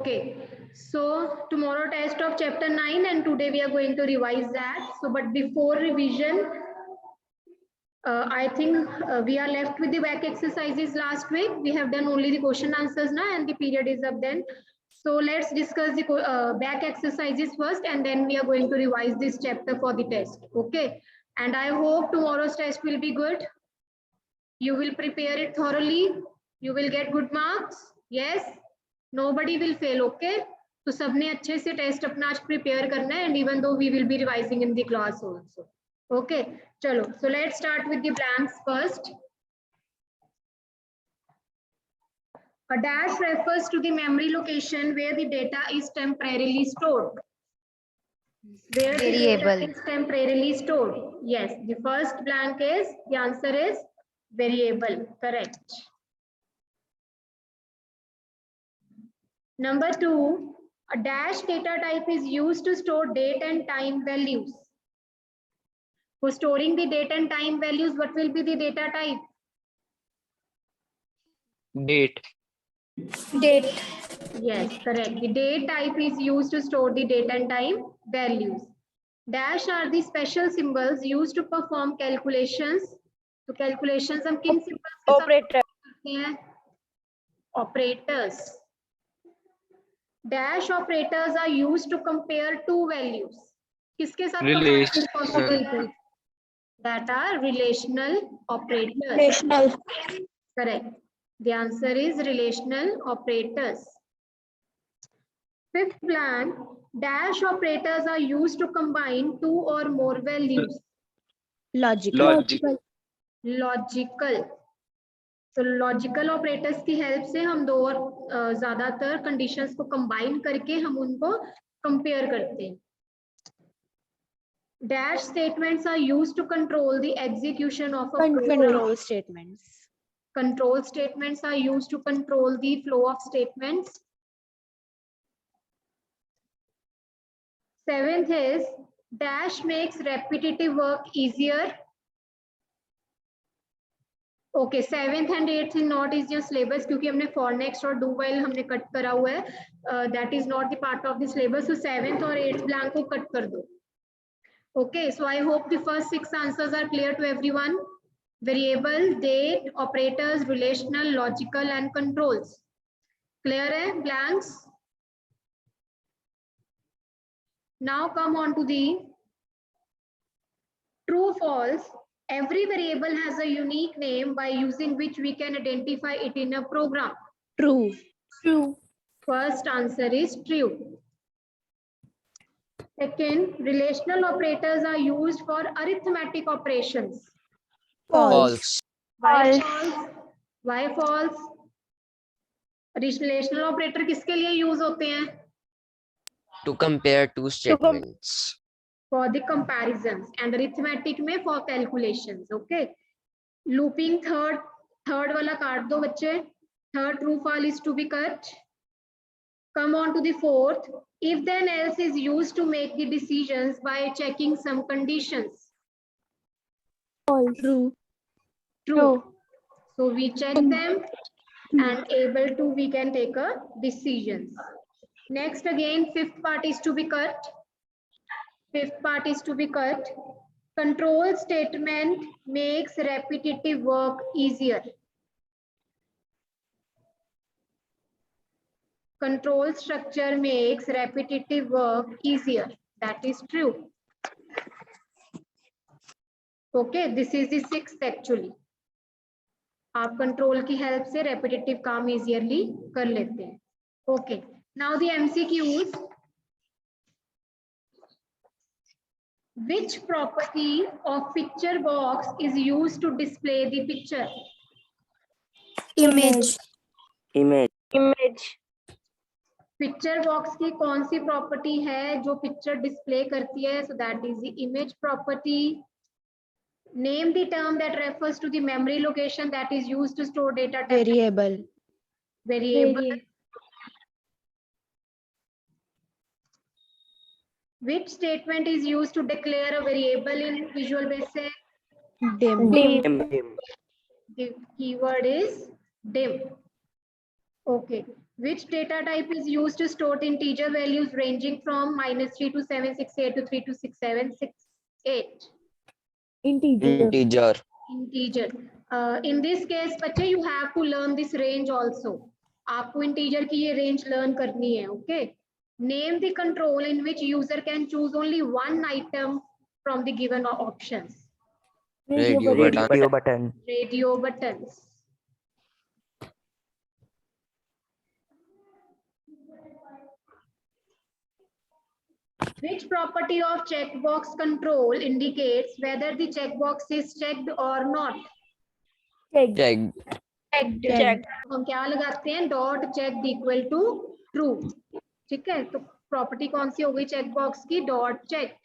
Okay, so tomorrow test of chapter 9 and today we are going to revise that. So but before revision, I think we are left with the back exercises last week. We have done only the question answers now and the period is up then. So let's discuss the back exercises first and then we are going to revise this chapter for the test. Okay, and I hope tomorrow's test will be good. You will prepare it thoroughly. You will get good marks. Yes. Nobody will fail, okay? तो सबने अच्छे से test अपना आज prepare करना है and even though we will be revising in the class also. Okay, चलो. So let's start with the blanks first. A dash refers to the memory location where the data is temporarily stored. Where the data is temporarily stored. Yes, the first blank is, the answer is variable, correct. Number 2, a dash data type is used to store date and time values. For storing the date and time values, what will be the data type? Date. Date. Yes, correct. The date type is used to store the date and time values. Dash are the special symbols used to perform calculations. So calculations हम किन symbols के साथ करते हैं? Operators. Dash operators are used to compare two values. किसके साथ comparison possible है? That are relational operators. Relational. Correct. The answer is relational operators. Fifth blank, dash operators are used to combine two or more values. Logical. Logical. तो logical operators की help से हम दो और ज्यादातर कंडीशंस को combine करके हम उनको कंपेयर करते हैं. Dash statements are used to control the execution of a program. Control statements. Control statements are used to control the flow of statements. Seventh is dash makes repetitive work easier. Okay, 7th and 8th is not is your syllabus क्योंकि हमने for next और do while हमने cut करा हुआ है. That is not the part of the syllabus. So 7th और 8th blank को cut कर दो. Okay, so I hope the first 6 answers are clear to everyone. Variable, date, operators, relational, logical, and controls. Clear है? Blanks. Now come on to the true, false. Every variable has a unique name by using which we can identify it in a program. True. True. First answer is true. Second, relational operators are used for arithmetic operations. False. Why false? Why false? Relational operator किसके लिए use होते हैं? To compare two statements. For the comparisons, and arithmetic में for calculations. Okay. Looping third वाला काट दो बच्चे. Third true false is to be cut. Come on to the fourth. If then else is used to make the decisions by checking some conditions. False. True. True. So we check them and able to we can take a decisions. Next again, fifth part is to be cut. Fifth part is to be cut. Control statement makes repetitive work easier. Control structure makes repetitive work easier. That is true. Okay, this is the sixth actually. आप control की help से repetitive काम easily कर लेते हैं. Okay, now the MCQs. Which property of picture box is used to display the picture? Image. Image. Picture box की कौन सी property है जो पिक्चर डिस्प्ले करती है? So that is the image property. Name the term that refers to the memory location that is used to store data. Variable. Variable. Which statement is used to declare a variable in Visual Basic? Dim. The keyword is dim. Okay. Which data type is used to store integer values ranging from -3 to 768 to 3 to 6768? Integer. Integer. Integer. In this case, बच्चे, you have to learn this range also. आपको integer की ये range learn करनी है. Okay. Name the control in which user can choose only one item from the given options. Radio button. Radio button. Radio buttons. Which property of checkbox control indicates whether the checkbox is checked or not? Check. Checked. हम क्या लगाते हैं? Dot check equal to true. ठीक है, तो property कौन सी हो गई checkbox की? Dot check.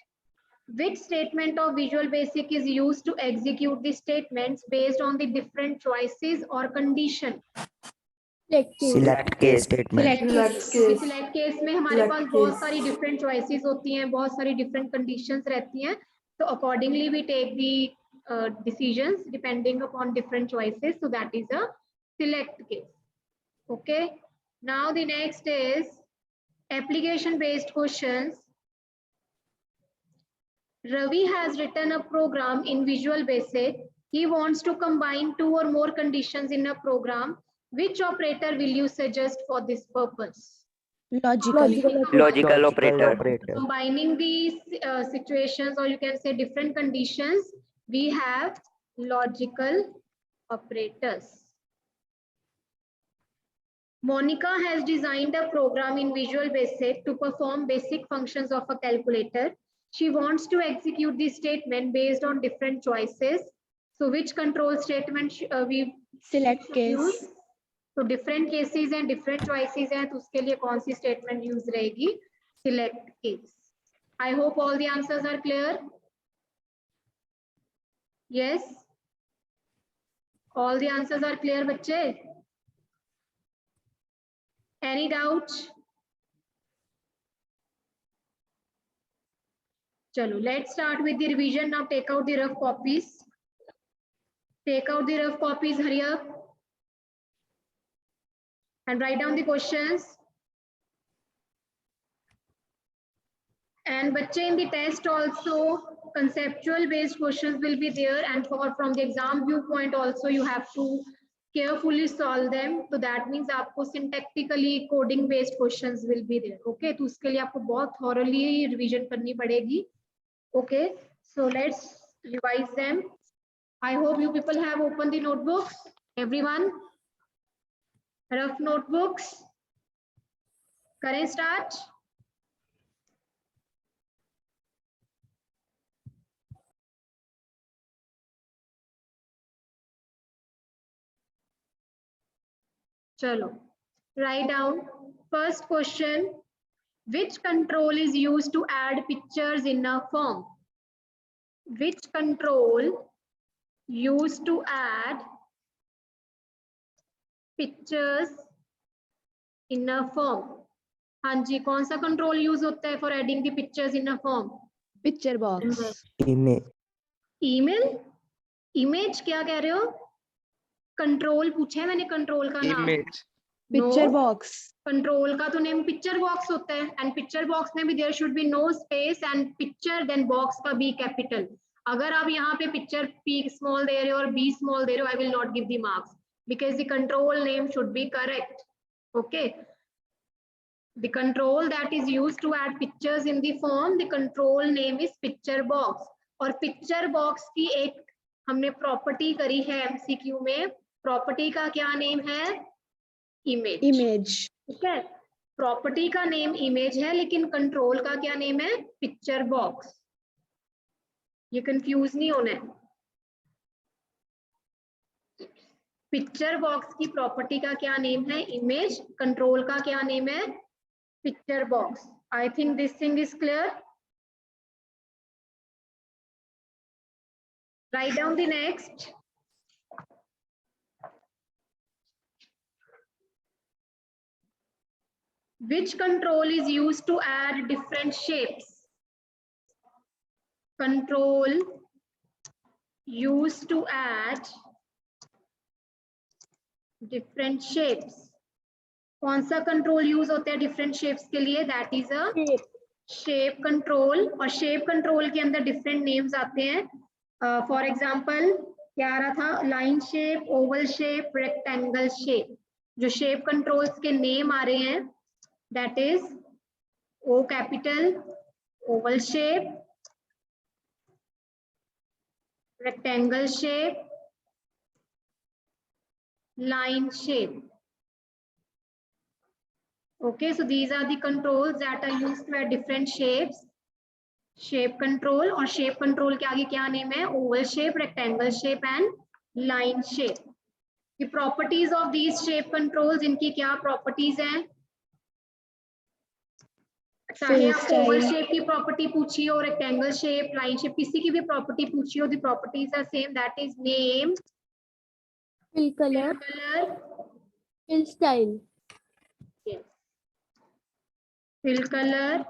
Which statement of Visual Basic is used to execute the statements based on the different choices or condition? Select case statement. Select case में हमारे पास बहुत सारी डिफरेंट चॉइसेस होती हैं, बहुत सारी डिफरेंट कंडीशंस रहती हैं, तो accordingly we take the decisions depending upon different choices, so that is a select case. Okay, now the next is application based questions. Ravi has written a program in Visual Basic. He wants to combine 2 or more conditions in a program. Which operator will you suggest for this purpose? Logical. Logical operator. Combining these situations, or you can say different conditions, we have logical operators. Monica has designed a program in Visual Basic to perform basic functions of a calculator. She wants to execute this statement based on different choices. So which control statement we Select case. use? तो different cases and different choices हैं, तो उसके लिए कौन सी statement use रहेगी? Select case. I hope all the answers are clear. Yes. All the answers are clear, बच्चे. Any doubt? चलो, let's start with the revision. Now take out the rough copies. Take out the rough copies, hurry up. And write down the questions. And बच्चे, in the test also, conceptual based questions will be there, and from the exam viewpoint also you have to carefully solve them. So that means आपको syntactically coding based questions will be there. Okay, तो उसके लिए आपको बहुत thoroughly revision करनी पड़ेगी. Okay, so let's revise them. I hope you people have opened the notebooks. Everyone, rough notebooks. करें start. चलो, write down. First question. Which control is used to add pictures in a form? Which control used to add pictures in a form? हाँ जी, कौन सा control use होता है for adding the pictures in a form? Picture box. Image. Email? Image क्या कह रहे हो? Control पूछा है मैंने, कंट्रोल का नाम. Picture box. कंट्रोल का तो नेम पिक्चर बॉक्स होता है, एंड पिक्चर बॉक्स में भी there should be no space and picture then box का बी कैपिटल. अगर आप यहाँ पे पिक्चर पी स्मॉल दे रहे हो और बी स्मॉल दे रहे हो, I will not give the marks because the control name should be correct. Okay, the control that is used to add pictures in the form, the control name is picture box. और picture box की एक हमने property करी है MCQ में. Property का क्या name है? इमेज. ठीक है, प्रॉपर्टी का नेम इमेज है, लेकिन कंट्रोल का क्या नेम है? Picture box. ये कंफ्यूज नहीं होना है. पिक्चर बॉक्स की प्रॉपर्टी का क्या नेम है? इमेज. कंट्रोल का क्या नेम है? Picture box. I think this thing is clear. Write down the next. Which control is used to add different shapes? Control used to add different shapes. कौन सा control use होता है different shapes के लिए? That is a shape control. और shape control के अंदर different names आते हैं। फॉर एग्जांपल क्या आ रहा था? Line shape, oval shape, rectangle shape. जो शेप कंट्रोल्स के नेम आ रहे हैं that is O capital, oval shape, rectangle shape, line shape. Okay, so these are the controls that are used to add different shapes. Shape control, और shape control के आगे क्या name है? Oval shape, rectangle shape and line shape. The properties of these shape controls, इनकी क्या properties हैं? चाहे आप ओवल शेप की प्रॉपर्टी पूछी हो, रेक्टेंगल शेप, लाइन शेप, किसी की भी प्रॉपर्टी पूछी हो, the properties are same, that is name, fill color, colour, fill style. fill color,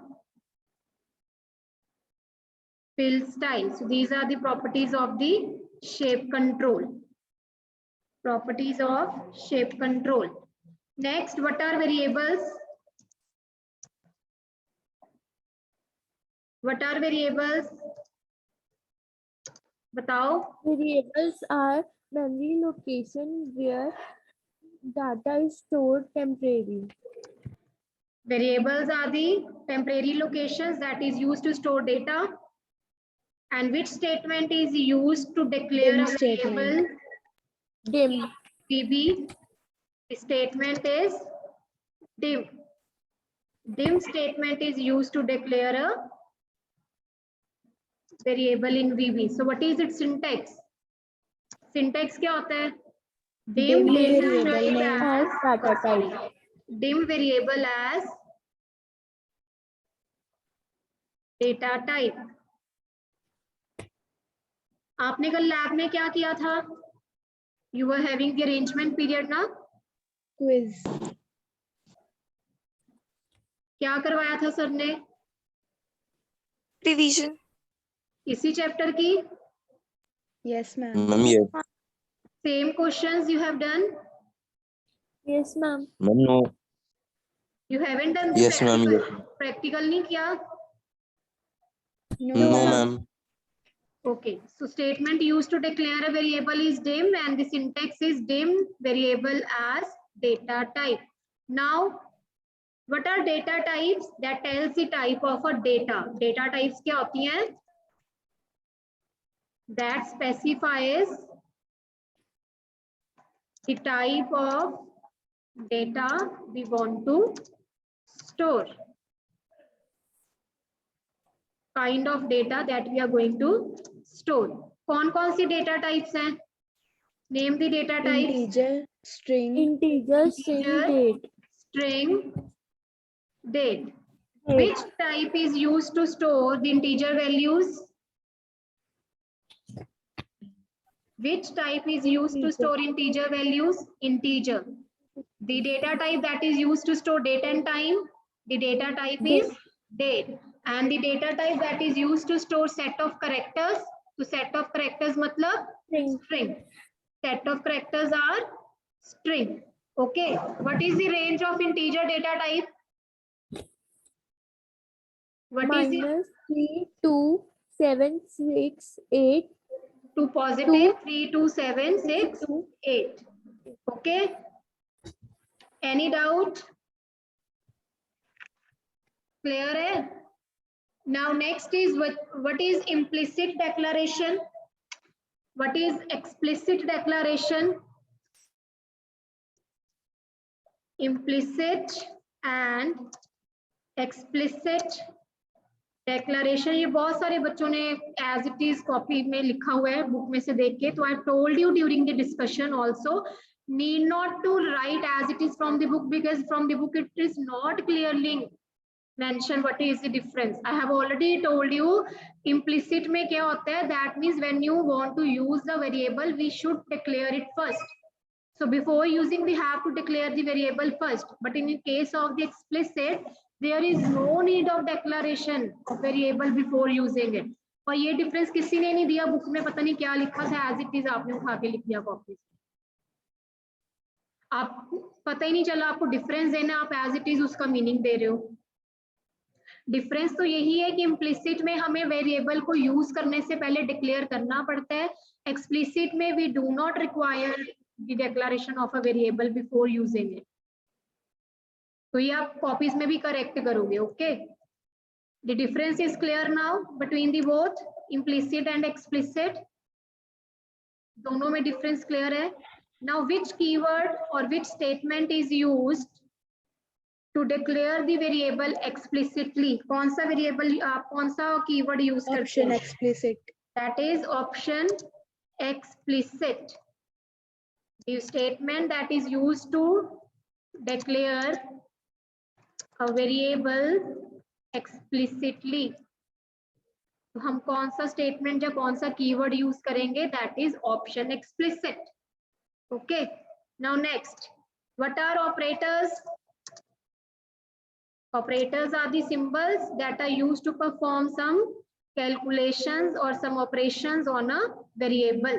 fill style. So these are the properties of the shape control. Properties of shape control. Next, what are variables? What are variables? बताओ। Variables are memory location where data is stored temporarily. Variables are the temporary locations that is used to store data. And which statement is used to declare Dim a variable? Dim. VB. The statement is dim. Dim statement is used to declare a variable in VB. So what is its syntax? Syntax क्या होता है? Dim variable variable as data type. Dim variable as data type. आपने कल lab में क्या किया था? You were having the arrangement period ना? Quiz. क्या करवाया था सर ने? रिवीजन। इसी चैप्टर की Yes, ma'am. Ma'am, yes. same questions you have done? Yes, ma'am. Ma'am, no. You haven't done the Yes, ma'am. practical? Yes. Practical नहीं किया? No, No, ma'am. ma'am. Okay, so statement used to declare a variable is dim and the syntax is dim variable as data type. Now, what are data types? That tells the type of a data. Data types क्या होती हैं? That specifies the type of data we want to store. Kind of data that we are going to store. कौन-कौन सी data types हैं? Name the data types. Integer, string, Integer, string, date. String, date. Date. Which type is used to store the integer values? Which type is used to store integer values? Integer. The data type that is used to store date and time, the data type is date. And the data type that is used to store set of characters, so set of characters matlab String. string. Set of characters are string. Okay, what is the range of integer data type? What is the Minus 3, 2, 7, 6, 8, to positive 3, 2, 7, 6, 2. 8. Okay. Any doubt? Clear hai? Now next is what is implicit declaration? What is explicit declaration? Implicit and explicit declaration. ये बहुत सारे बच्चों ने as it is copy में लिखा हुआ है book में से देख के. तो I told you during the discussion also, need not to write as it is from the book, because from the book it is not clearly mention what is the difference. I have already told you implicit में क्या होता है? That means when you want to use the variable, we should declare it first. So before using, we have to declare the variable first. But in the case of the explicit, there is no need of declaration of variable before using it. और ये difference किसी ने नहीं दिया book में, पता नहीं क्या लिखा था, as it is आपने उठा के लिख दिया कॉपी. आप पता ही नहीं चला, आपको डिफरेंस देना, आप एज इट इज उसका मीनिंग दे रहे हो। डिफरेंस तो यही है कि इम्प्लिसिट में हमें वेरिएबल को यूज करने से पहले डिक्लेयर करना पड़ता है, एक्सप्लिसिट में we do not require the declaration of a variable before using it. तो ये आप कॉपीज में भी करेक्ट करोगे। Okay, the difference is clear now between the both implicit and explicit, दोनों में डिफरेंस क्लियर है। नाउ विच कीवर्ड और which statement is used to declare the variable explicitly? कौन सा वेरिएबल आप कौन सा कीवर्ड यूज करते Option हैं? explicit. That is option explicit. The statement that is used to declare a variable explicitly. तो हम कौन सा स्टेटमेंट या कौन सा कीवर्ड यूज करेंगे? That is option explicit. Okay. Now next, what are operators? Operators are the symbols that are used to perform some calculations or some operations on a variable.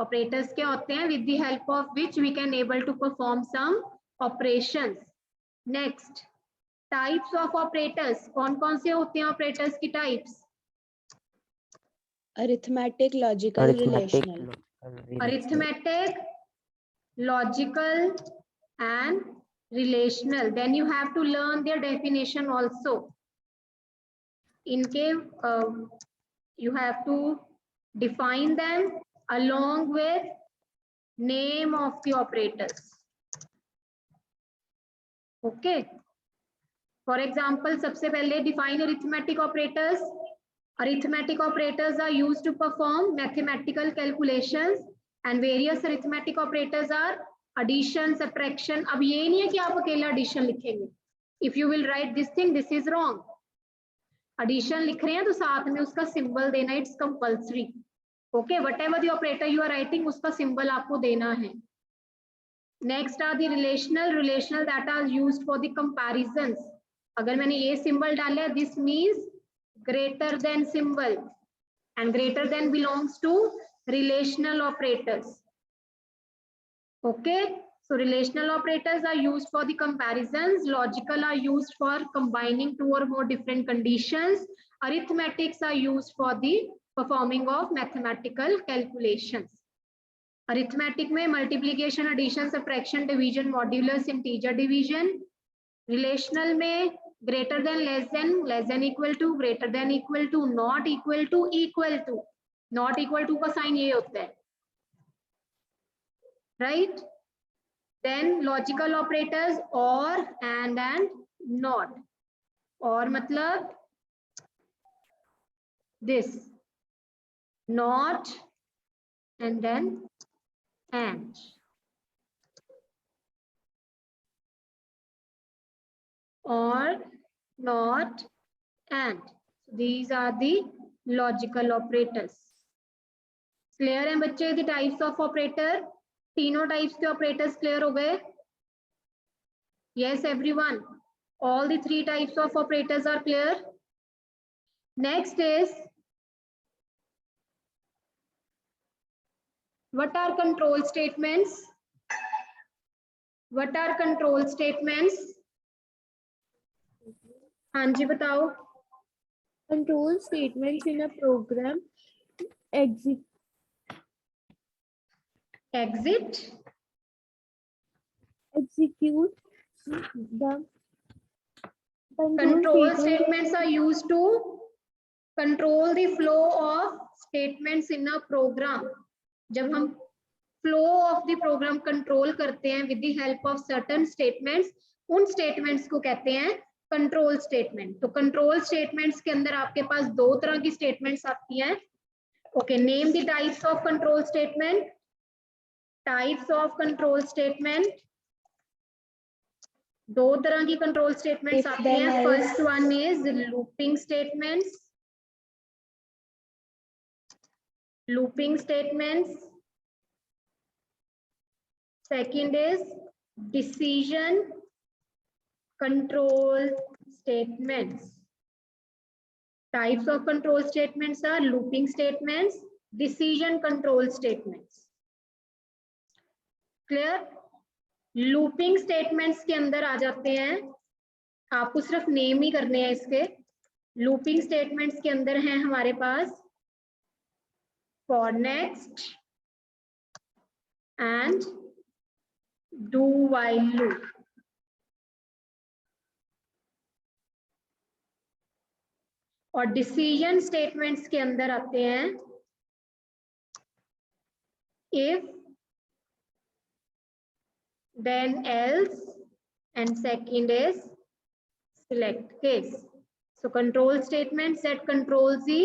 Operators क्या होते हैं? With the help of which we can able to perform some operations. Next, types of operators. कौन-कौन से होते हैं operators की types? Arithmetic, logical, relational. Arithmetic, logical, and relational. Then you have to learn their definition also. इनके you have to define them along with name of the operators. Okay. For example, सबसे पहले define arithmetic operators. Arithmetic operators are used to perform mathematical calculations, and various arithmetic operators are addition, subtraction. अब ये नहीं है कि आप अकेला addition लिखेंगे. If you will write this thing, this is wrong. Addition लिख रहे हैं तो साथ में उसका symbol देना, it's compulsory. Okay, whatever the operator you are writing, उसका symbol आपको देना है. Next are the relational that are used for the comparisons. अगर मैंने ये symbol डाला, this means greater than symbol, and greater than belongs to relational operators. Okay, so relational operators are used for the comparisons, logical are used for combining two or more different conditions, arithmetics are used for the performing of mathematical calculations. Arithmetic में multiplication, addition, subtraction, division, modulus, integer division. Relational में greater than, less than equal to, greater than equal to, not equal to, equal to. Not equal to का sign ये होता है, right? Then logical operators or, and not. और मतलब this, not and then and. Or, not, and. These are the logical operators. Clear है बच्चे the types of operator? तीनों types के operators clear हो गए? Yes everyone, all the three types of operators are clear. Next is, what are control statements? What are control statements? हाँ जी बताओ. Control statements in a program execute the control statements are used to control the flow of statements in a program. जब हम flow of the program control करते हैं with the help of certain statements, उन statements को कहते हैं control statement. तो control statements के अंदर आपके पास दो तरह की statements आती हैं. Okay, name the types of control statement. Types of control statement. दो तरह की control statements आती हैं. First one is looping statements. Looping statements. Second is decision control statements. Types of control statements are looping statements, decision control statements. Clear? Looping statements के अंदर आ जाते हैं, आपको सिर्फ नेम ही करने हैं इसके। लूपिंग स्टेटमेंट्स के अंदर हैं हमारे पास for next and do while loop. और डिसीजन स्टेटमेंट्स के अंदर आते हैं if then else, and second is select case. So control statements that controls the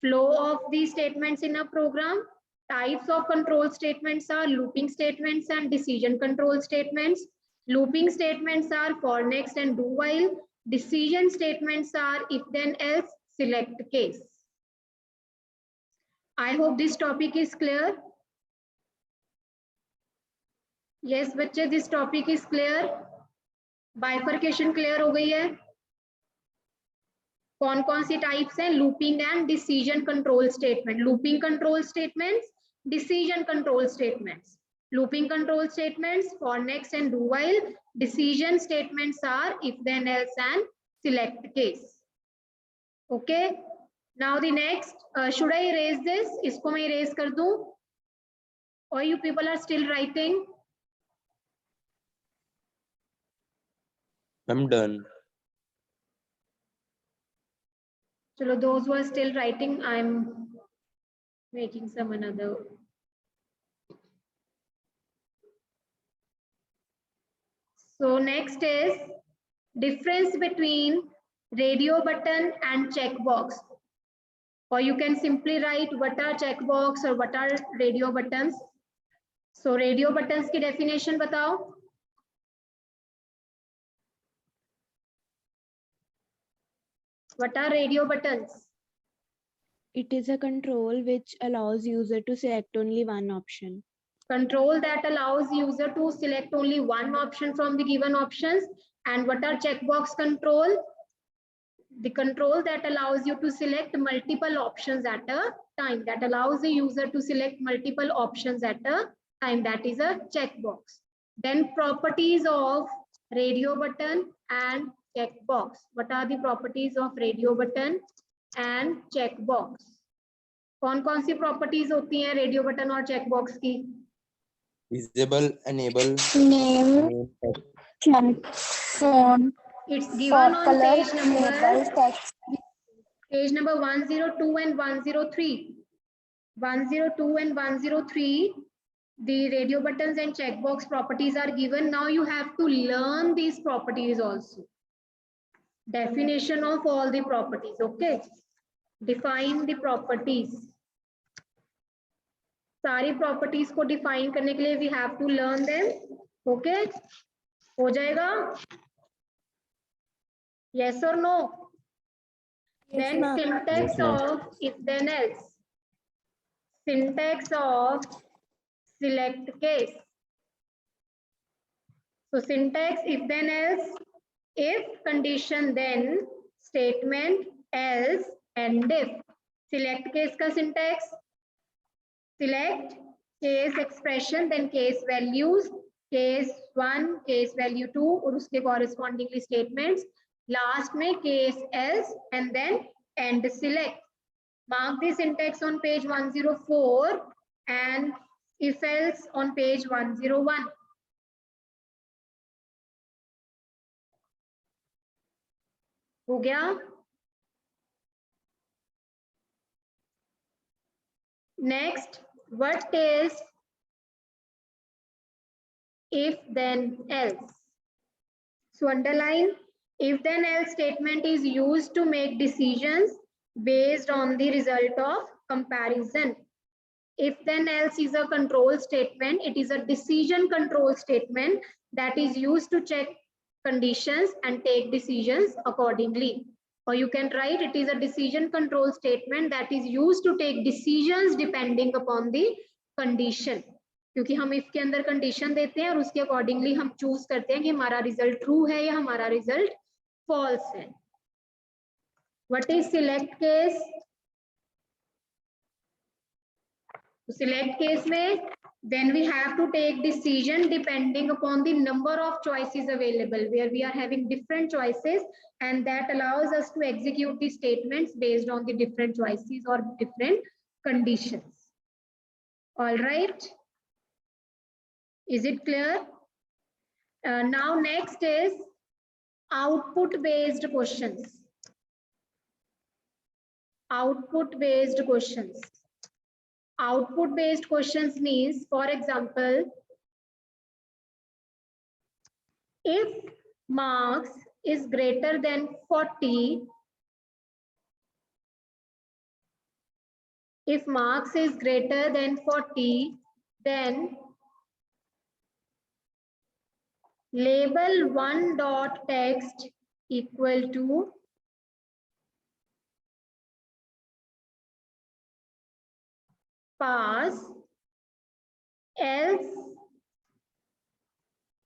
flow of the statements in a program. Types of control statements are looping statements and decision control statements. Looping statements are for next and do while. Decision statements are if then else, select case. I hope this topic is clear. Yes बच्चे, this topic is clear. Bifurcation clear हो गई है। कौन कौन सी types हैं? Looping and decision control statement. Looping control statements, decision control statements. Looping control statements for next and do while. Decision statements are if then else and select case. Okay, now the next, should I erase this? इसको मैं erase कर दूं और you people are still writing? I'm done. Chalo, those who are still writing, I'm making some another. So next is difference between radio button and checkbox. Or you can simply write what are checkbox or what are radio buttons. So radio buttons की definition बताओ। What are radio buttons? It is a control which allows user to select only one option. Control that allows user to select only one option from the given options. And what are checkbox control? The control that allows you to select multiple options at a time, that allows the user to select multiple options at a time, that is a checkbox. Then properties of radio button and checkbox. What are the properties of radio button and checkbox? कौन-कौन सी properties होती हैं radio button और checkbox की? Visible, enable, Name, chat, phone, It's for given on color, page number label, text. page number 102 and 103. 102 and 103, the radio buttons and checkbox properties are given. Now you have to learn these properties also. Definition of all the properties, okay? Define the properties. सारी properties को define करने के लिए we have to learn them, okay? हो जाएगा? Yes or no? Yes, Then ma'am. syntax Yes, ma'am. of if then else. Syntax of select case. So syntax if then else, if condition then statement else and if. Select case का syntax, select case expression then case values, case 1, case value 2 और उसके correspondingly statements. Last में case else and then end select. Mark the syntax on page 104 and if else on page 101. हो गया? Next, what is if then else? So underline, if then else statement is used to make decisions based on the result of comparison. If then else is a control statement, it is a decision control statement that is used to check conditions and take decisions accordingly. Or you can write it is a decision control statement that is used to take decisions depending upon the condition. क्योंकि हम if के अंदर condition देते हैं और उसके accordingly हम choose करते हैं कि हमारा result true है या हमारा result false है. What is select case? तो select case में then we have to take decision depending upon the number of choices available, where we are having different choices, and that allows us to execute the statements based on the different choices or different conditions. All right, is it clear? Now next is output based questions. Output based questions. Output based questions means, for example, if marks is greater than 40, if marks is greater than 40, then label one dot text equal to pass, else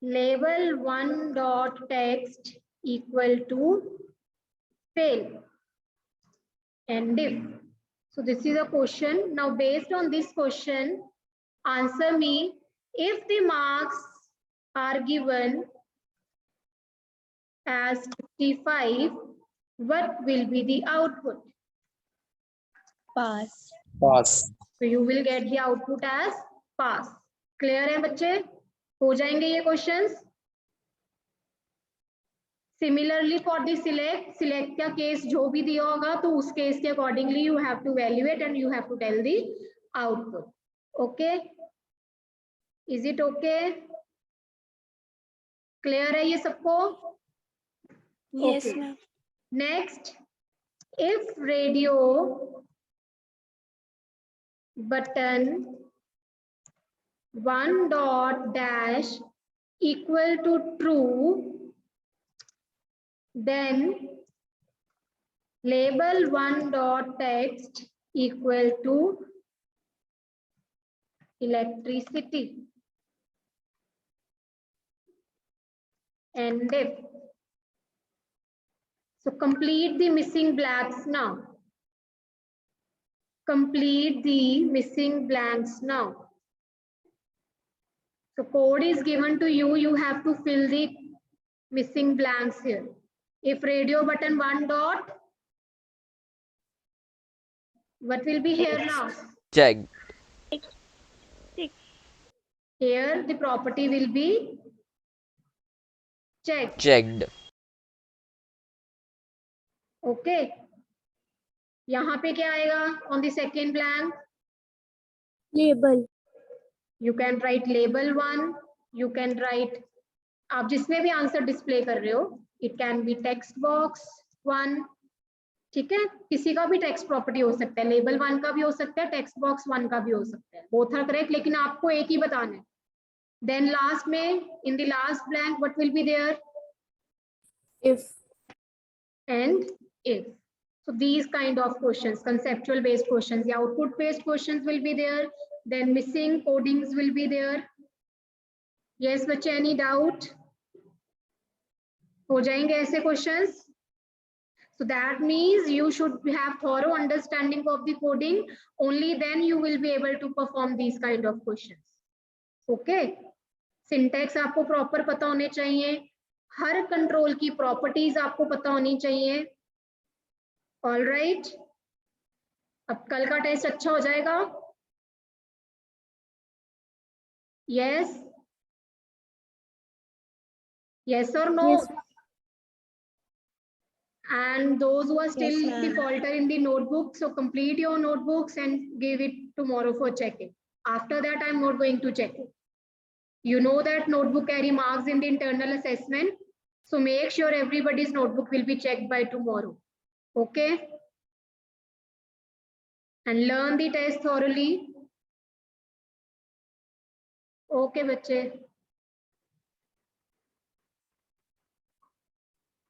label one dot text equal to fail. And if. So this is a question. Now based on this question, answer me, if the marks are given as 55, what will be the output? Pass. Pass. So you will get the output as pass. Clear है बच्चे? हो जाएंगे ये questions? Similarly for the select का case जो भी दिया होगा तो उस case के accordingly you have to evaluate and you have to tell the output. Okay? Is it okay? Clear है ये सबको? Yes, Okay. ma'am. Next, if radio button one dot dash equal to true, then label one dot text equal to electricity. And if. So complete the missing blanks now. Complete the missing blanks now. So code is given to you. You have to fill the missing blanks here. If radio button one dot, what will be here now? Checked. Here the property will be checked. Checked. Okay. यहाँ पे क्या आएगा on the second blank? label, You can write label one. You can write, आप जिसमें भी answer display कर रहे हो, it can be text box one. ठीक है, किसी का भी टेक्स्ट प्रॉपर्टी हो सकता है, लेबल वन का भी हो सकता है, टेक्स्ट बॉक्स वन का भी हो सकता है, बोथ आर करेक्ट, लेकिन आपको एक ही बताना है. देन लास्ट में in the last blank what will be there? if, And if. So these kind of questions, conceptual based questions, the output based questions will be there, then missing codings will be there. Yes बच्चे, any doubt? हो जाएंगे ऐसे questions? So that means you should have thorough understanding of the coding. Only then you will be able to perform these kind of questions. Okay. Syntax आपको proper पता होने चाहिए. हर control की properties आपको पता होनी चाहिए. All right. अब कल का टेस्ट अच्छा हो जाएगा? Yes. Yes or no? yes, And those who are still Yes, ma'am. defaulter in the notebook, so complete your notebooks and give it tomorrow for checking. After that, I'm not going to check it. You know that notebook carry marks in the internal assessment. So make sure everybody's notebook will be checked by tomorrow. Okay? And learn the test thoroughly. Okay, bache.